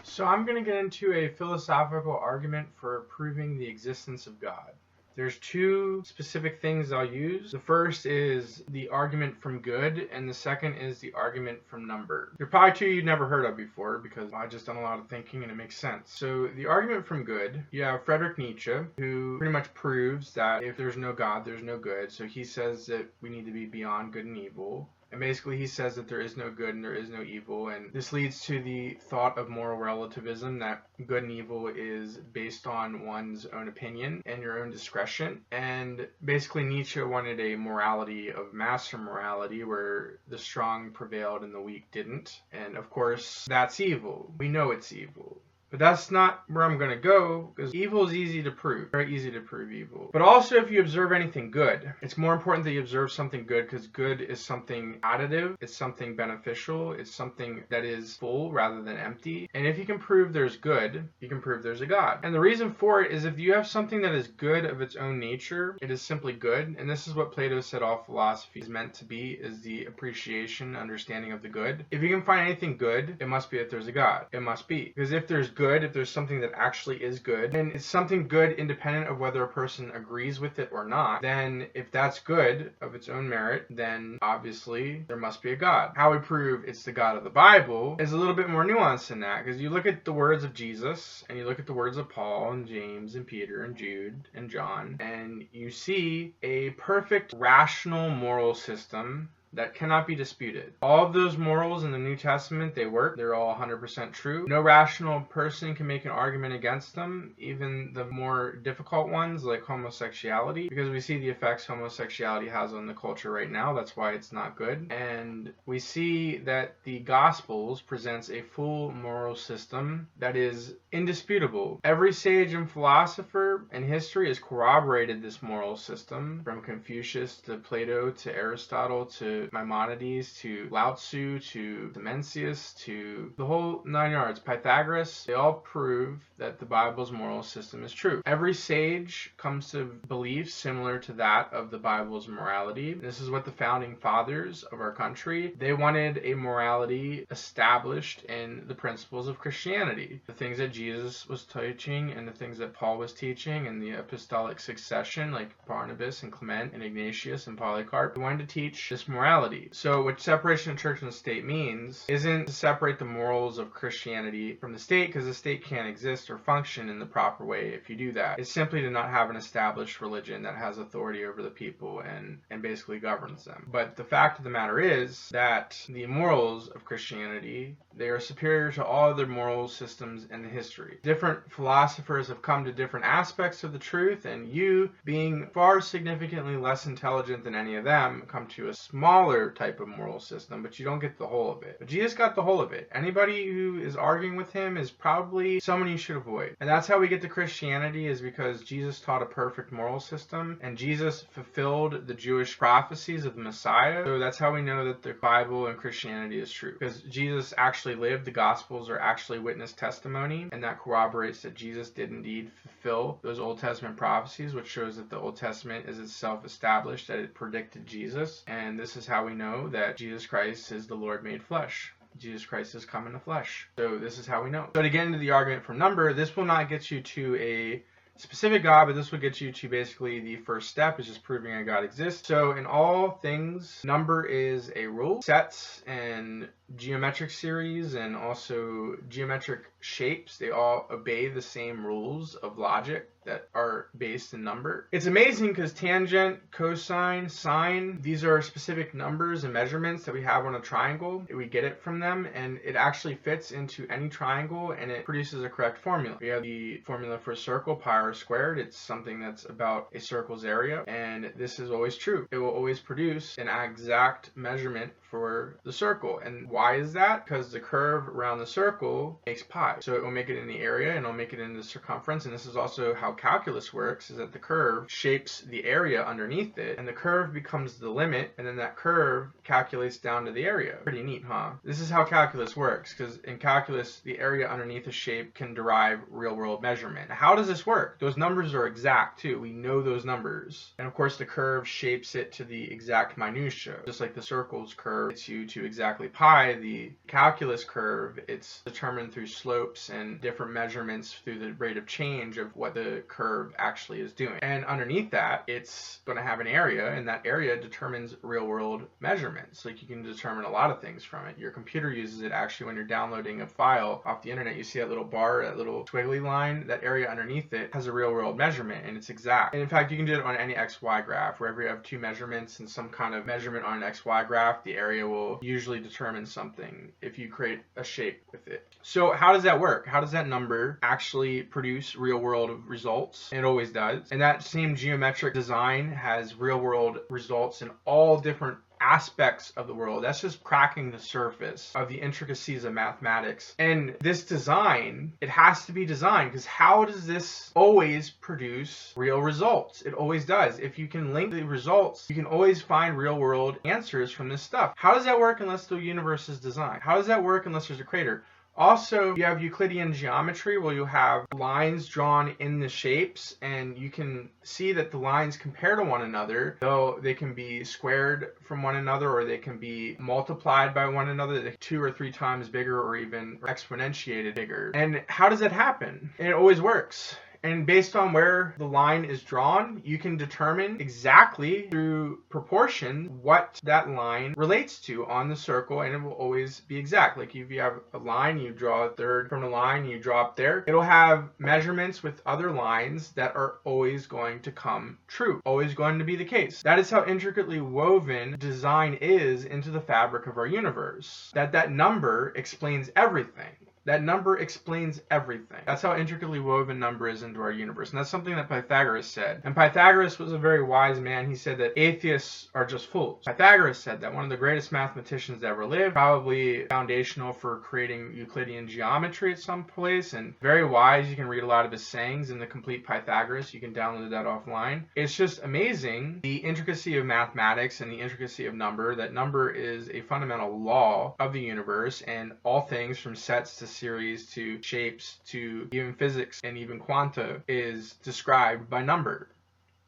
So I'm going to get into a philosophical argument for proving the existence of God. There's two specific things I'll use. The first is the argument from good, and the second is the argument from number. They're probably two you've never heard of before because I've just done a lot of thinking and it makes sense. So the argument from good, you have Friedrich Nietzsche, who pretty much proves that if there's no God, there's no good. So he says that we need to be beyond good and evil. And basically he says that there is no good and there is no evil, and this leads to the thought of moral relativism, that good and evil is based on one's own opinion and your own discretion. And basically Nietzsche wanted a morality of master morality where the strong prevailed and the weak didn't. And of course that's evil. We know it's evil. But that's not where I'm going to go, because evil is easy to prove. Very easy to prove evil. But also if you observe anything good, it's more important that you observe something good, because good is something additive, it's something beneficial, it's something that is full rather than empty. And if you can prove there's good, you can prove there's a God. And the reason for it is if you have something that is good of its own nature, it is simply good. And this is what Plato said all philosophy is meant to be, is the appreciation, understanding of the good. If you can find anything good, it must be that there's a God. It must be. Because if there's good, if there's something that actually is good, and it's something good independent of whether a person agrees with it or not, then if that's good of its own merit, then obviously there must be a God. How we prove it's the God of the Bible is a little bit more nuanced than that, because you look at the words of Jesus and you look at the words of Paul and James and Peter and Jude and John, and you see a perfect rational moral system that cannot be disputed. All of those morals in the New Testament, they work. They're all 100% true. No rational person can make an argument against them, even the more difficult ones like homosexuality, because we see the effects homosexuality has on the culture right now. That's why it's not good. And we see that the Gospels presents a full moral system that is indisputable. Every sage and philosopher in history has corroborated this moral system, from Confucius to Plato to Aristotle to Maimonides to Lao Tzu to Mencius to the whole 9 yards. Pythagoras, they all prove that the Bible's moral system is true. Every sage comes to beliefs similar to that of the Bible's morality. This is what the founding fathers of our country, they wanted a morality established in the principles of Christianity. The things that Jesus was teaching and the things that Paul was teaching and the apostolic succession like Barnabas and Clement and Ignatius and Polycarp, they wanted to teach this morality. So what separation of church and state means isn't to separate the morals of Christianity from the state, because the state can't exist or function in the proper way if you do that. It's simply to not have an established religion that has authority over the people and basically governs them. But the fact of the matter is that the morals of Christianity, they are superior to all other moral systems in the history. Different philosophers have come to different aspects of the truth, and you, being far significantly less intelligent than any of them, come to a smaller type of moral system, but you don't get the whole of it. But Jesus got the whole of it. Anybody who is arguing with him is probably someone you should avoid. And that's how we get to Christianity, is because Jesus taught a perfect moral system, and Jesus fulfilled the Jewish prophecies of the Messiah. So that's how we know that the Bible and Christianity is true, because Jesus actually lived. The Gospels are actually witness testimony, and that corroborates that Jesus did indeed fulfill those Old Testament prophecies, which shows that the Old Testament is itself established, that it predicted Jesus. And this is how we know that Jesus Christ is the Lord made flesh. Jesus Christ has come in the flesh. So this is how we know. So to get into the argument from number, this will not get you to a specific God, but this will get you to basically the first step, is just proving a God exists. So in all things, number is a rule. Sets and geometric series and also geometric shapes, they all obey the same rules of logic that are based in number. It's amazing because tangent, cosine, sine, these are specific numbers and measurements that we have on a triangle. We get it from them, and it actually fits into any triangle, and it produces a correct formula. We have the formula for a circle, pi r squared. It's something that's about a circle's area, and this is always true. It will always produce an exact measurement for the circle. And why is that? Because the curve around the circle makes pi. So it will make it in the area and it'll make it in the circumference. And this is also how calculus works, is that the curve shapes the area underneath it, and the curve becomes the limit, and then that curve calculates down to the area. Pretty neat, huh? This is how calculus works, because in calculus, the area underneath a shape can derive real-world measurement. How does this work? Those numbers are exact too. We know those numbers. And of course, the curve shapes it to the exact minutia, just like the circle's curve curve gets you to exactly pi. The calculus curve, it's determined through slopes and different measurements through the rate of change of what the curve actually is doing. And underneath that, it's going to have an area, and that area determines real-world measurements. Like, you can determine a lot of things from it. Your computer uses it actually when you're downloading a file off the internet. You see that little bar, that little squiggly line, that area underneath it has a real-world measurement, and it's exact. And in fact, you can do it on any XY graph. Wherever you have two measurements and some kind of measurement on an XY graph, the area will usually determine something if you create a shape with it. So how does that work? How does that number actually produce real-world results? It always does. And that same geometric design has real-world results in all different aspects of the world. That's just cracking the surface of the intricacies of mathematics. And this design, it has to be designed, because how does this always produce real results? It always does. If you can link the results, you can always find real world answers from this stuff. How does that work unless the universe is designed? How does that work unless there's a creator? Also, you have Euclidean geometry where you have lines drawn in the shapes, and you can see that the lines compare to one another, though they can be squared from one another or they can be multiplied by one another, 2 or 3 times bigger or even exponentiated bigger. And how does that happen? And it always works. And based on where the line is drawn, you can determine exactly through proportion what that line relates to on the circle, and it will always be exact. Like if you have a line, you draw a third from the line, you draw up there. It'll have measurements with other lines that are always going to come true, always going to be the case. That is how intricately woven design is into the fabric of our universe. That number explains everything. That number explains everything. That's how intricately woven number is into our universe. And that's something that Pythagoras said. And Pythagoras was a very wise man. He said that atheists are just fools. Pythagoras said that, one of the greatest mathematicians that ever lived, probably foundational for creating Euclidean geometry at some place, and very wise. You can read a lot of his sayings in the Complete Pythagoras. You can download that offline. It's just amazing, the intricacy of mathematics and the intricacy of number. That number is a fundamental law of the universe, and all things from sets to series to shapes to even physics and even quanta is described by number.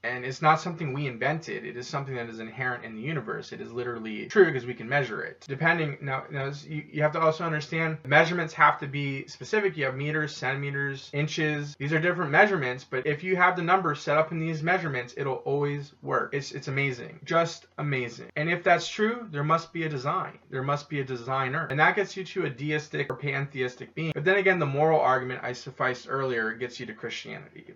And it's not something we invented. It is something that is inherent in the universe. It is literally true because we can measure it. Now you have to also understand the measurements have to be specific. You have meters, centimeters, inches. These are different measurements, but if you have the numbers set up in these measurements, it'll always work. It's amazing. Just amazing. And if that's true, there must be a design. There must be a designer. And that gets you to a deistic or pantheistic being. But then again, the moral argument I sufficed earlier gets you to Christianity.